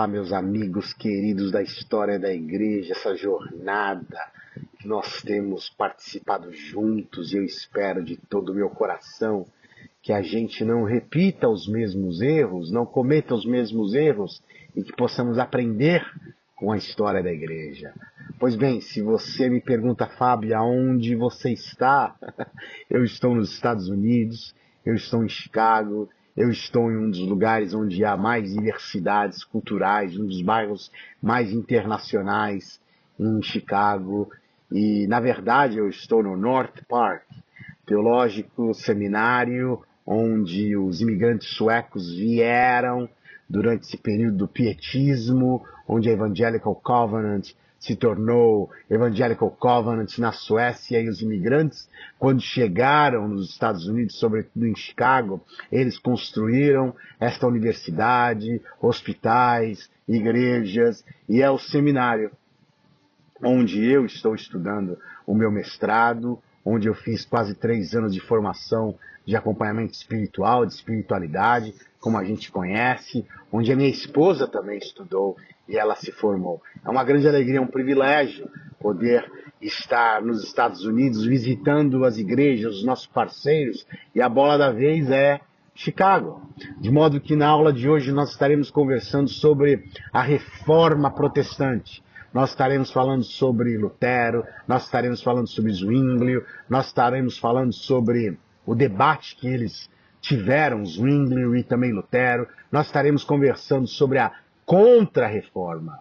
Olá, meus amigos queridos da história da igreja, essa jornada que nós temos participado juntos, e eu espero de todo o meu coração que a gente não repita os mesmos erros, não cometa os mesmos erros e que possamos aprender com a história da igreja. Pois bem, se você me pergunta, Fábio, aonde você está? Eu estou nos Estados Unidos, eu estou em Chicago, eu estou em um dos lugares onde há mais diversidades culturais, um dos bairros mais internacionais em Chicago. E, na verdade, eu estou no North Park, teológico seminário, onde os imigrantes suecos vieram durante esse período do pietismo, onde a Evangelical Covenant se tornou Evangelical Covenant na Suécia, e os imigrantes, quando chegaram nos Estados Unidos, sobretudo em Chicago, eles construíram esta universidade, hospitais, igrejas, e é o seminário onde eu estou estudando o meu mestrado, onde eu fiz quase 3 anos de formação de acompanhamento espiritual, de espiritualidade, como a gente conhece, onde a minha esposa também estudou e ela se formou. É uma grande alegria, um privilégio poder estar nos Estados Unidos visitando as igrejas, os nossos parceiros, e a bola da vez é Chicago. De modo que na aula de hoje nós estaremos conversando sobre a reforma protestante. Nós estaremos falando sobre Lutero, nós estaremos falando sobre Zwinglio, nós estaremos falando sobre o debate que eles tiveram, Zwinglio e também Lutero. Nós estaremos conversando sobre a contra-reforma.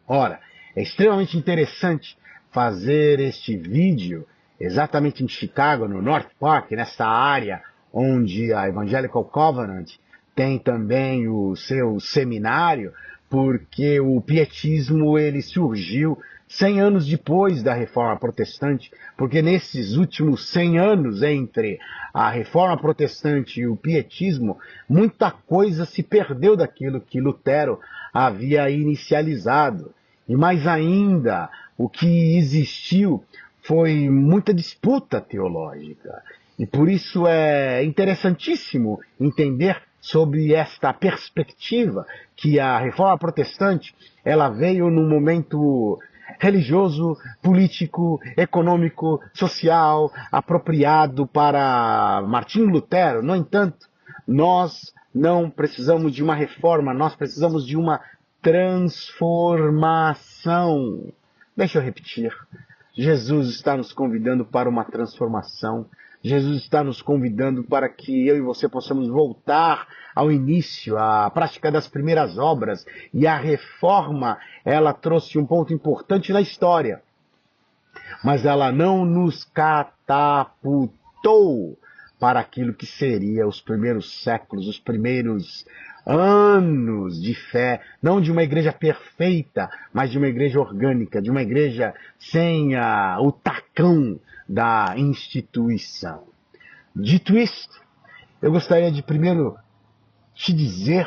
Ora, é extremamente interessante fazer este vídeo exatamente em Chicago, no North Park, nessa área onde a Evangelical Covenant tem também o seu seminário, porque o pietismo ele surgiu 100 anos depois da Reforma Protestante, porque nesses últimos 100 anos entre a Reforma Protestante e o pietismo, muita coisa se perdeu daquilo que Lutero havia inicializado. E mais ainda, o que existiu foi muita disputa teológica. E por isso é interessantíssimo entender sobre esta perspectiva que a Reforma Protestante ela veio num momento religioso, político, econômico, social, apropriado para Martinho Lutero. No entanto, nós não precisamos de uma reforma, nós precisamos de uma transformação. Deixa eu repetir. Jesus está nos convidando para uma transformação. Jesus está nos convidando para que eu e você possamos voltar ao início, à prática das primeiras obras. E a reforma, ela trouxe um ponto importante na história. Mas ela não nos catapultou para aquilo que seria os primeiros séculos, os primeiros anos de fé, não de uma igreja perfeita, mas de uma igreja orgânica, de uma igreja sem o tacão da instituição. Dito isto, eu gostaria de primeiro te dizer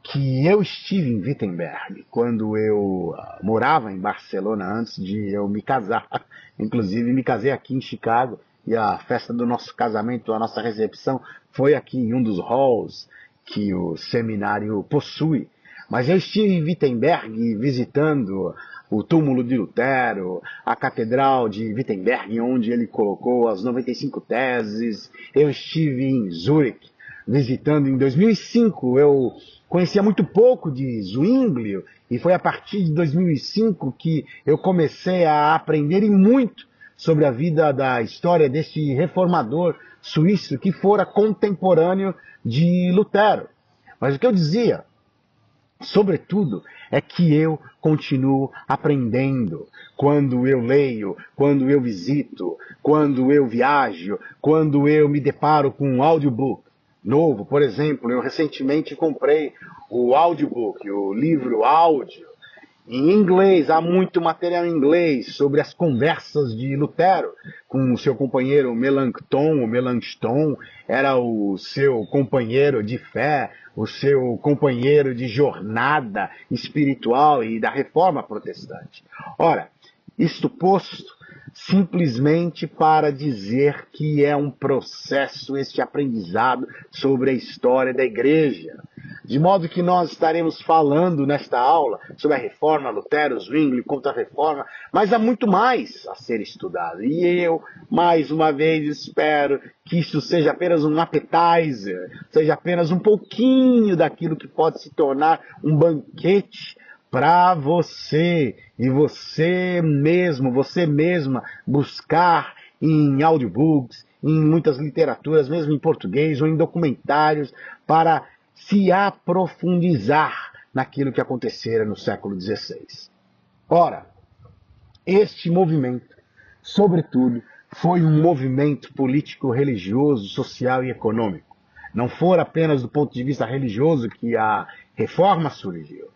que eu estive em Wittenberg quando eu morava em Barcelona antes de eu me casar. Inclusive me casei aqui em Chicago e a festa do nosso casamento, a nossa recepção foi aqui em um dos halls que o seminário possui. Mas eu estive em Wittenberg visitando o túmulo de Lutero, a catedral de Wittenberg, onde ele colocou as 95 teses. Eu estive em Zurique, visitando em 2005. Eu conhecia muito pouco de Zwinglio, e foi a partir de 2005 que eu comecei a aprender e muito sobre a vida da história deste reformador suíço que fora contemporâneo de Lutero. Mas o que eu dizia, sobretudo, é que eu continuo aprendendo quando eu leio, quando eu visito, quando eu viajo, quando eu me deparo com um audiobook novo. Por exemplo, eu recentemente comprei o audiobook, o livro áudio, em inglês. Há muito material em inglês sobre as conversas de Lutero com o seu companheiro Melanchthon. O Melanchthon era o seu companheiro de fé, o seu companheiro de jornada espiritual e da reforma protestante. Ora, isto posto, simplesmente para dizer que é um processo, este aprendizado sobre a história da igreja. De modo que nós estaremos falando nesta aula sobre a reforma, Lutero, Zwingli, contra-reforma, mas há muito mais a ser estudado. E eu, mais uma vez, espero que isso seja apenas um appetizer, seja apenas um pouquinho daquilo que pode se tornar um banquete para você e você mesmo, você mesma buscar em audiobooks, em muitas literaturas, mesmo em português ou em documentários, para se aprofundizar naquilo que acontecera no século XVI. Ora, este movimento, sobretudo, foi um movimento político, religioso, social e econômico. Não foi apenas do ponto de vista religioso que a reforma surgiu.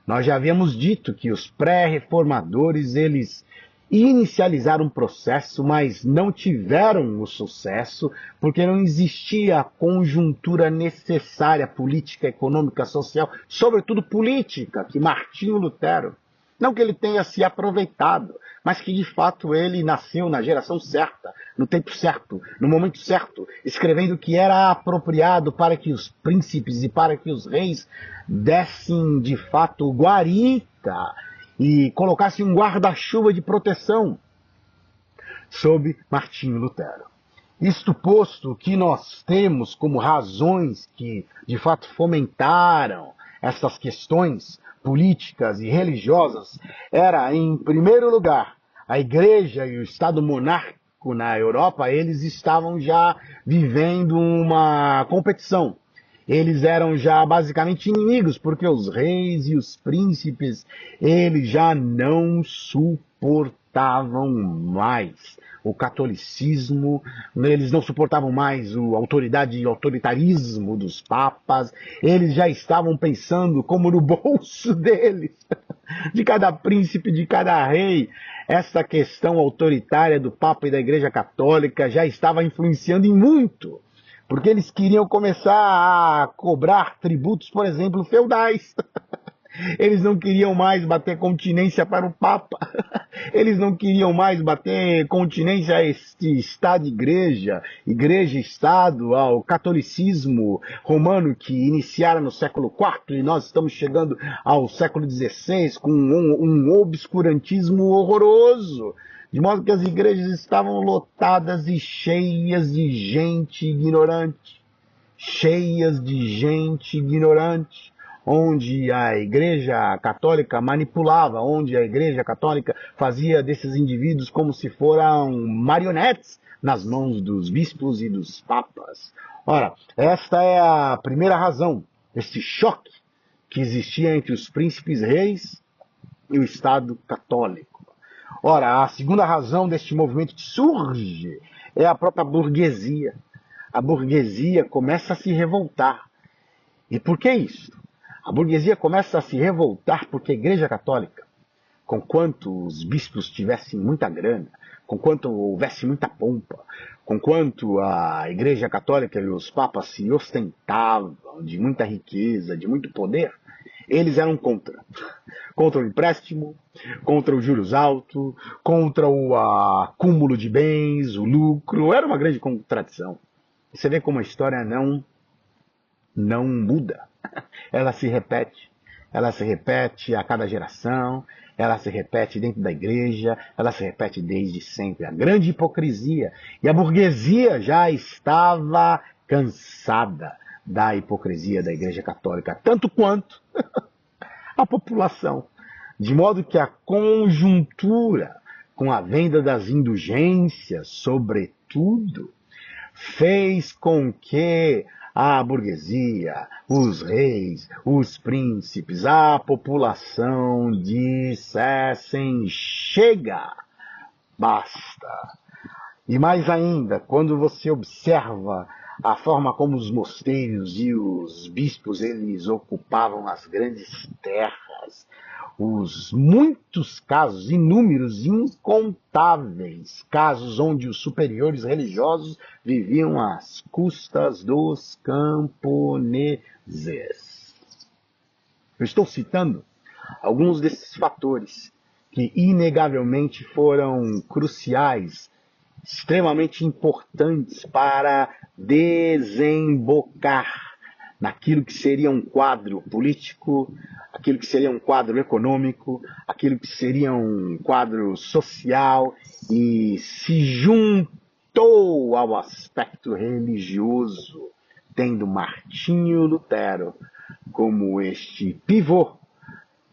Nós já havíamos dito que os pré-reformadores, eles inicializaram um processo, mas não tiveram o sucesso, porque não existia a conjuntura necessária, política, econômica, social, sobretudo política, que Martinho Lutero, não que ele tenha se aproveitado, mas que de fato ele nasceu na geração certa, no tempo certo, no momento certo, escrevendo o que era apropriado para que os príncipes e para que os reis dessem de fato guarita e colocassem um guarda-chuva de proteção sob Martinho Lutero. Isto posto, que nós temos como razões que de fato fomentaram essas questões políticas e religiosas, era, em primeiro lugar, a Igreja e o Estado monárquico na Europa, eles estavam já vivendo uma competição. Eles eram já basicamente inimigos, porque os reis e os príncipes, eles já não suportavam mais o catolicismo, eles não suportavam mais a autoridade e o autoritarismo dos papas, eles já estavam pensando como no bolso deles, de cada príncipe, de cada rei. Essa questão autoritária do Papa e da Igreja Católica já estava influenciando em muito, porque eles queriam começar a cobrar tributos, por exemplo, feudais. Eles não queriam mais bater continência para o Papa. Eles não queriam mais bater continência a este Estado-Igreja, Igreja-Estado, ao catolicismo romano que iniciara no século IV e nós estamos chegando ao século XVI com um obscurantismo horroroso. De modo que as igrejas estavam lotadas e cheias de gente ignorante. Cheias de gente ignorante. Onde a Igreja Católica manipulava, onde a Igreja Católica fazia desses indivíduos como se foram marionetes nas mãos dos bispos e dos papas. Ora, esta é a primeira razão, este choque que existia entre os príncipes reis e o Estado católico. Ora, a segunda razão deste movimento que surge é a própria burguesia. A burguesia começa a se revoltar. E por que isso? A burguesia começa a se revoltar porque a Igreja Católica, conquanto os bispos tivessem muita grana, conquanto houvesse muita pompa, conquanto a Igreja Católica e os papas se ostentavam de muita riqueza, de muito poder, eles eram contra. Contra o empréstimo, contra os juros altos, contra o acúmulo de bens, o lucro. Era uma grande contradição. Você vê como a história não muda. Ela se repete a cada geração, ela se repete dentro da igreja, ela se repete desde sempre. A grande hipocrisia. E a burguesia já estava cansada da hipocrisia da Igreja Católica, tanto quanto a população. De modo que a conjuntura, com a venda das indulgências, sobretudo, fez com que a burguesia, os reis, os príncipes, a população dissessem: chega, basta. E mais ainda, quando você observa a forma como os mosteiros e os bispos eles ocupavam as grandes terras, os muitos casos, inúmeros, incontáveis casos onde os superiores religiosos viviam às custas dos camponeses. Eu estou citando alguns desses fatores que inegavelmente foram cruciais, extremamente importantes para desembocar naquilo que seria um quadro político, aquilo que seria um quadro econômico, aquilo que seria um quadro social, e se juntou ao aspecto religioso, tendo Martinho Lutero como este pivô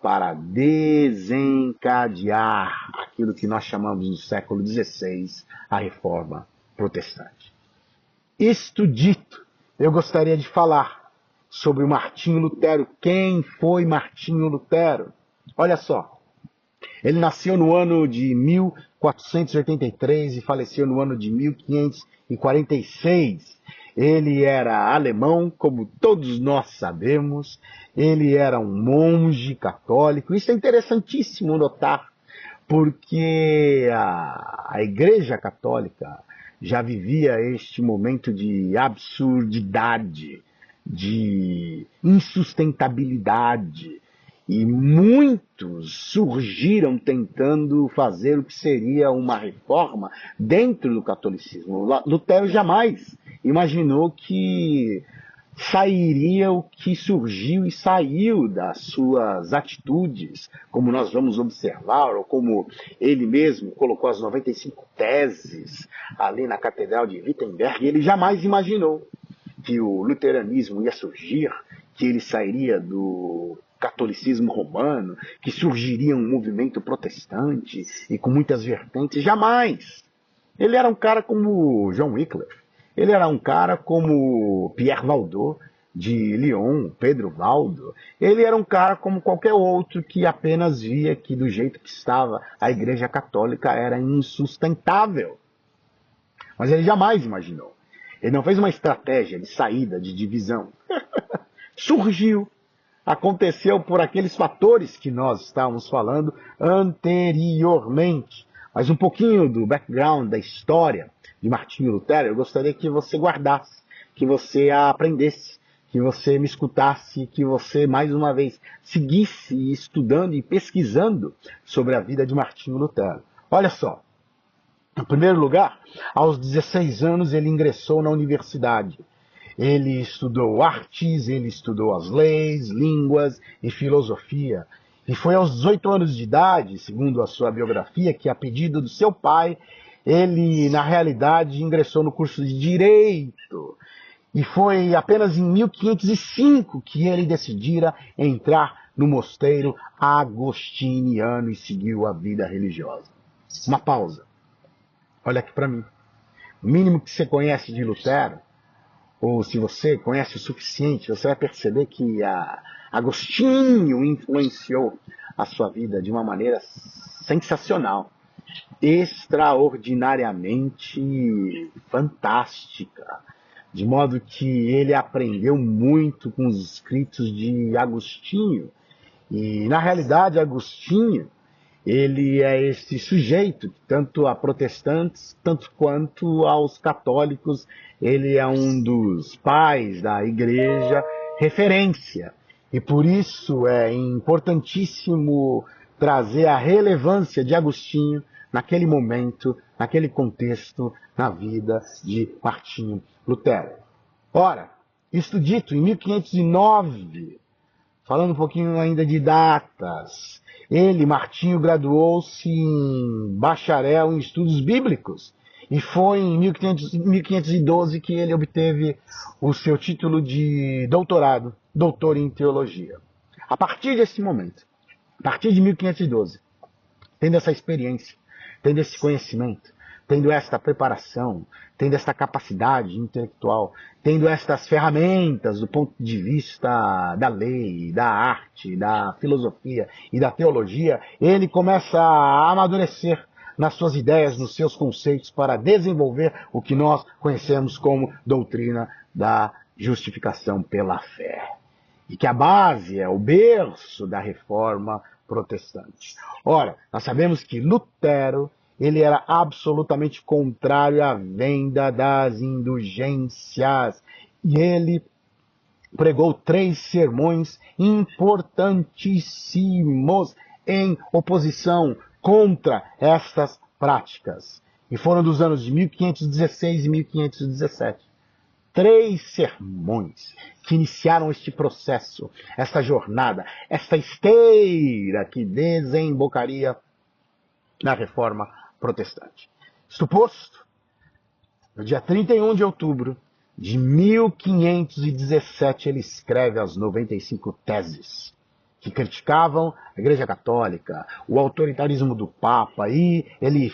para desencadear aquilo que nós chamamos no século XVI a Reforma Protestante. Isto dito, eu gostaria de falar sobre o Martinho Lutero. Quem foi Martinho Lutero? Olha só, ele nasceu no ano de 1483 e faleceu no ano de 1546. Ele era alemão, como todos nós sabemos. Ele era um monge católico. Isso é interessantíssimo notar, porque a Igreja Católica já vivia este momento de absurdidade, de insustentabilidade, e muitos surgiram tentando fazer o que seria uma reforma dentro do catolicismo. Lutero jamais imaginou que sairia o que surgiu e saiu das suas atitudes, como nós vamos observar, ou como ele mesmo colocou as 95 teses ali na Catedral de Wittenberg. Ele jamais imaginou que o luteranismo ia surgir, que ele sairia do catolicismo romano, que surgiria um movimento protestante e com muitas vertentes. Jamais! Ele era um cara como John Wycliffe, ele era um cara como Pierre Valdot de Lyon, Pedro Valdo. Ele era um cara como qualquer outro que apenas via que do jeito que estava a Igreja Católica era insustentável. Mas ele jamais imaginou. Ele não fez uma estratégia de saída, de divisão. Surgiu. Aconteceu por aqueles fatores que nós estávamos falando anteriormente. Mas um pouquinho do background, da história de Martinho Lutero, eu gostaria que você guardasse, que você a aprendesse, que você me escutasse, que você, mais uma vez, seguisse estudando e pesquisando sobre a vida de Martinho Lutero. Olha só, em primeiro lugar, aos 16 anos ele ingressou na universidade. Ele estudou artes, ele estudou as leis, línguas e filosofia. E foi aos 18 anos de idade, segundo a sua biografia, que a pedido do seu pai, ele, na realidade, ingressou no curso de Direito. E foi apenas em 1505 que ele decidira entrar no mosteiro agostiniano e seguiu a vida religiosa. Uma pausa. Olha aqui para mim. O mínimo que você conhece de Lutero, ou se você conhece o suficiente, você vai perceber que Agostinho influenciou a sua vida de uma maneira sensacional, extraordinariamente fantástica, de modo que ele aprendeu muito com os escritos de Agostinho. E, na realidade, Agostinho, ele é esse sujeito, tanto a protestantes, tanto quanto aos católicos, ele é um dos pais da igreja, referência. E por isso é importantíssimo trazer a relevância de Agostinho naquele momento, naquele contexto, na vida de Martinho Lutero. Ora, isto dito, em 1509, falando um pouquinho ainda de datas, ele, Martinho, graduou-se em bacharel em estudos bíblicos. E foi em 1512 que ele obteve o seu título de doutorado, doutor em teologia. A partir desse momento, a partir de 1512, tendo essa experiência, tendo esse conhecimento, tendo esta preparação, tendo esta capacidade intelectual, tendo estas ferramentas do ponto de vista da lei, da arte, da filosofia e da teologia, ele começa a amadurecer nas suas ideias, nos seus conceitos, para desenvolver o que nós conhecemos como doutrina da justificação pela fé. E que a base é o berço da reforma protestante. Ora, nós sabemos que Lutero, ele era absolutamente contrário à venda das indulgências. E ele pregou 3 sermões importantíssimos em oposição contra estas práticas. E foram dos anos de 1516 e 1517. 3 sermões que iniciaram este processo, esta jornada, esta esteira que desembocaria na Reforma Protestante. Isto posto, no dia 31 de outubro de 1517, ele escreve as 95 teses que criticavam a Igreja Católica, o autoritarismo do Papa, e ele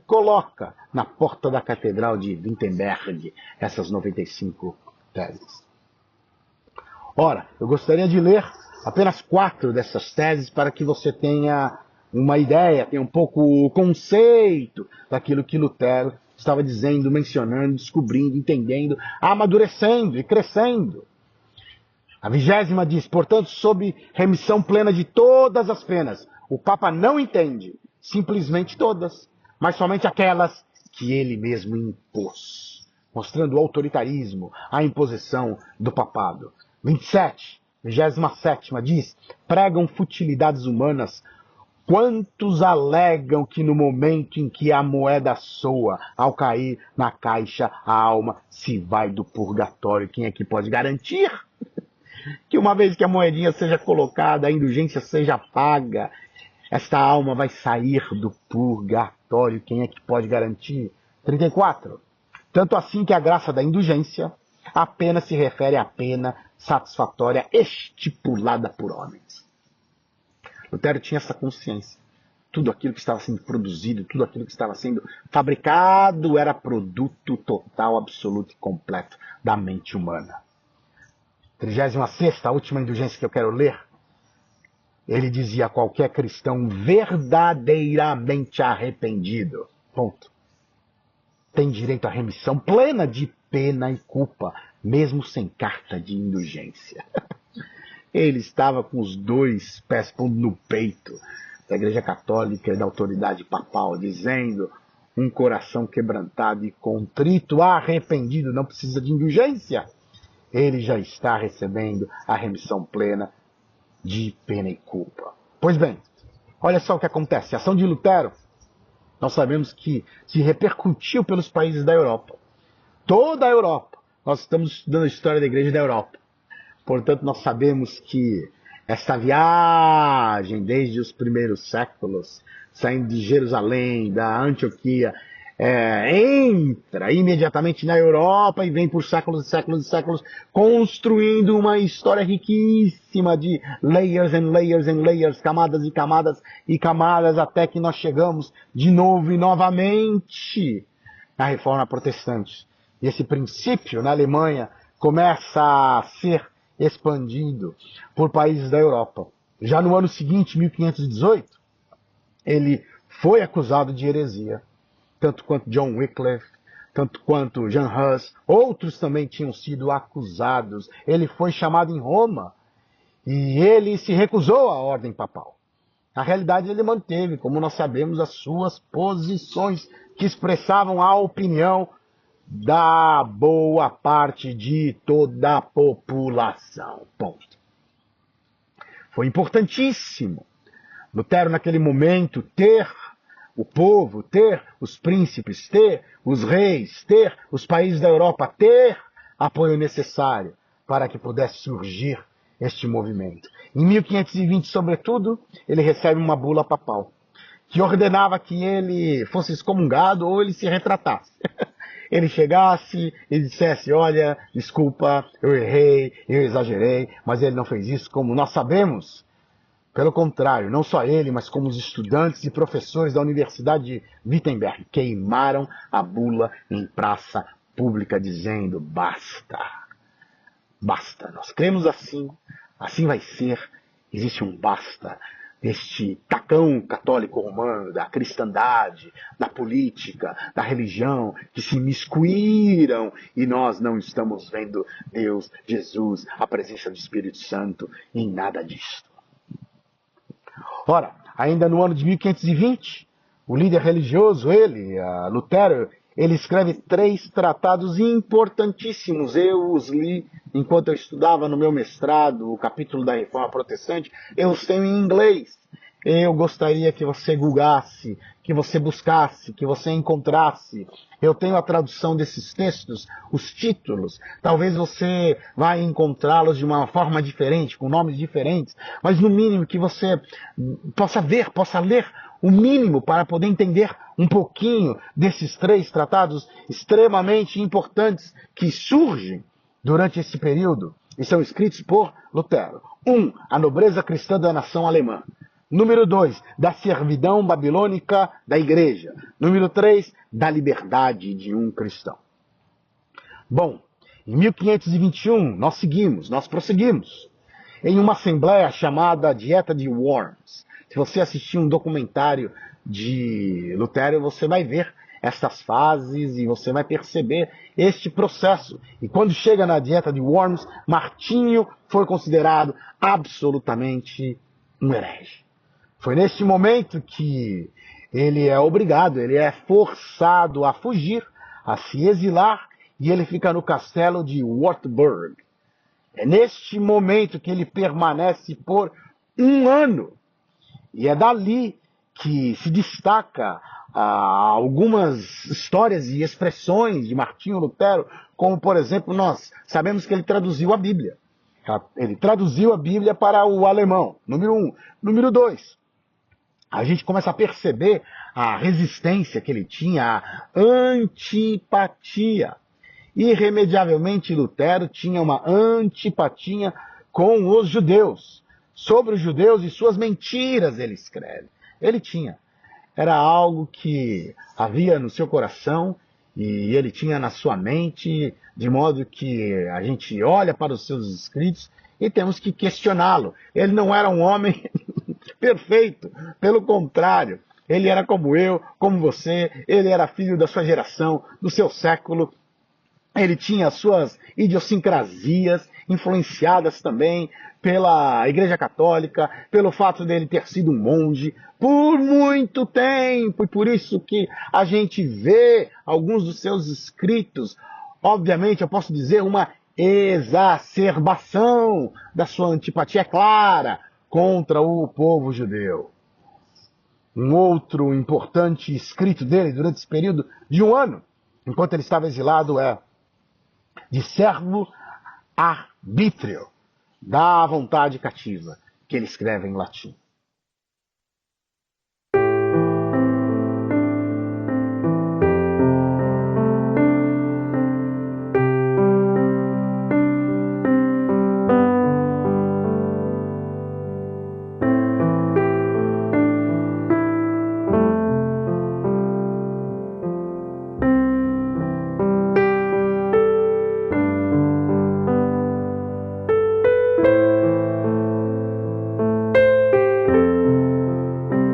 coloca na porta da Catedral de Wittenberg essas 95 teses. Ora, eu gostaria de ler apenas 4 dessas teses para que você tenha uma ideia, tenha um pouco o conceito daquilo que Lutero estava dizendo, mencionando, descobrindo, entendendo, amadurecendo e crescendo. A 20ª diz, portanto, sob remissão plena de todas as penas. O Papa não entende simplesmente todas, mas somente aquelas que ele mesmo impôs, mostrando o autoritarismo, a imposição do papado. 27ª diz, pregam futilidades humanas quantos alegam que no momento em que a moeda soa, ao cair na caixa, a alma se vai do purgatório. Quem é que pode garantir que uma vez que a moedinha seja colocada, a indulgência seja paga, esta alma vai sair do purgatório? Quem é que pode garantir? 34. Tanto assim que a graça da indulgência apenas se refere à pena satisfatória estipulada por homens. Lutero tinha essa consciência. Tudo aquilo que estava sendo produzido, tudo aquilo que estava sendo fabricado era produto total, absoluto e completo da mente humana. 36ª, a última indulgência que eu quero ler, ele dizia a qualquer cristão verdadeiramente arrependido, ponto, tem direito à remissão plena de pena e culpa, mesmo sem carta de indulgência. Ele estava com os 2 pés pondo no peito da Igreja Católica e da autoridade papal, dizendo, um coração quebrantado e contrito, arrependido, não precisa de indulgência. Ele já está recebendo a remissão plena de pena e culpa. Pois bem, olha só o que acontece. A ação de Lutero, nós sabemos que se repercutiu pelos países da Europa. Toda a Europa. Nós estamos estudando a história da Igreja da Europa. Portanto, nós sabemos que esta viagem, desde os primeiros séculos, saindo de Jerusalém, da Antioquia, entra imediatamente na Europa e vem por séculos e séculos e séculos, construindo uma história riquíssima de layers and layers and layers, camadas e camadas e camadas, até que nós chegamos de novo e novamente na Reforma Protestante. E esse princípio na Alemanha começa a ser expandido por países da Europa. Já no ano seguinte, 1518, ele foi acusado de heresia. Tanto quanto John Wycliffe, tanto quanto Jan Hus, outros também tinham sido acusados. Ele foi chamado em Roma e ele se recusou à ordem papal. Na realidade, ele manteve, como nós sabemos, as suas posições que expressavam a opinião da boa parte de toda a população. Ponto. Foi importantíssimo Lutero, naquele momento, ter o povo, ter os príncipes, ter os reis, ter os países da Europa, ter apoio necessário para que pudesse surgir este movimento. Em 1520, sobretudo, ele recebe uma bula papal, que ordenava que ele fosse excomungado ou ele se retratasse. Ele chegasse e dissesse, olha, desculpa, eu errei, eu exagerei, mas ele não fez isso, como nós sabemos. Pelo contrário, não só ele, mas como os estudantes e professores da Universidade de Wittenberg queimaram a bula em praça pública, dizendo, basta, basta, nós cremos assim, assim vai ser, existe um basta deste tacão católico romano, da cristandade, da política, da religião, que se imiscuíram e nós não estamos vendo Deus, Jesus, a presença do Espírito Santo em nada disto. Ora, ainda no ano de 1520, o líder religioso, Lutero, ele escreve 3 tratados importantíssimos. Eu os li enquanto eu estudava no meu mestrado, o capítulo da Reforma Protestante, eu os tenho em inglês. eu gostaria que você googlasse, que você buscasse, que você encontrasse. Eu tenho a tradução desses textos, os títulos. Talvez você vai encontrá-los de uma forma diferente, com nomes diferentes, mas no mínimo que você possa ver, possa ler o mínimo para poder entender um pouquinho desses 3 tratados extremamente importantes que surgem durante esse período e são escritos por Lutero. 1. A nobreza cristã da nação alemã. Número 2, da servidão babilônica da igreja. Número 3, da liberdade de um cristão. Bom, em 1521, nós prosseguimos em uma assembleia chamada Dieta de Worms. Se você assistir um documentário de Lutero, você vai ver essas fases e você vai perceber este processo. E quando chega na Dieta de Worms, Martinho foi considerado absolutamente um herege. Foi neste momento que ele é obrigado, ele é forçado a fugir, a se exilar, e ele fica no castelo de Wartburg. É neste momento que ele permanece por 1 ano. E é dali que se destaca algumas histórias e expressões de Martinho Lutero, como, por exemplo, nós sabemos que ele traduziu a Bíblia. Ele traduziu a Bíblia para o alemão, número 1. Número 2, a gente começa a perceber a resistência que ele tinha, a antipatia. Irremediavelmente, Lutero tinha uma antipatia com os judeus. Sobre os judeus e suas mentiras, ele escreve. Ele tinha. Era algo que havia no seu coração e ele tinha na sua mente, de modo que a gente olha para os seus escritos e temos que questioná-lo. Ele não era um homem perfeito, pelo contrário, ele era como eu, como você, ele era filho da sua geração, do seu século. Ele tinha suas idiosincrasias, influenciadas também pela Igreja Católica, pelo fato dele ter sido um monge por muito tempo, e por isso que a gente vê alguns dos seus escritos, obviamente eu posso dizer uma exacerbação da sua antipatia clara contra o povo judeu. Um outro importante escrito dele durante esse período de 1 ano, enquanto ele estava exilado, é de servo arbítrio, da vontade cativa, que ele escreve em latim.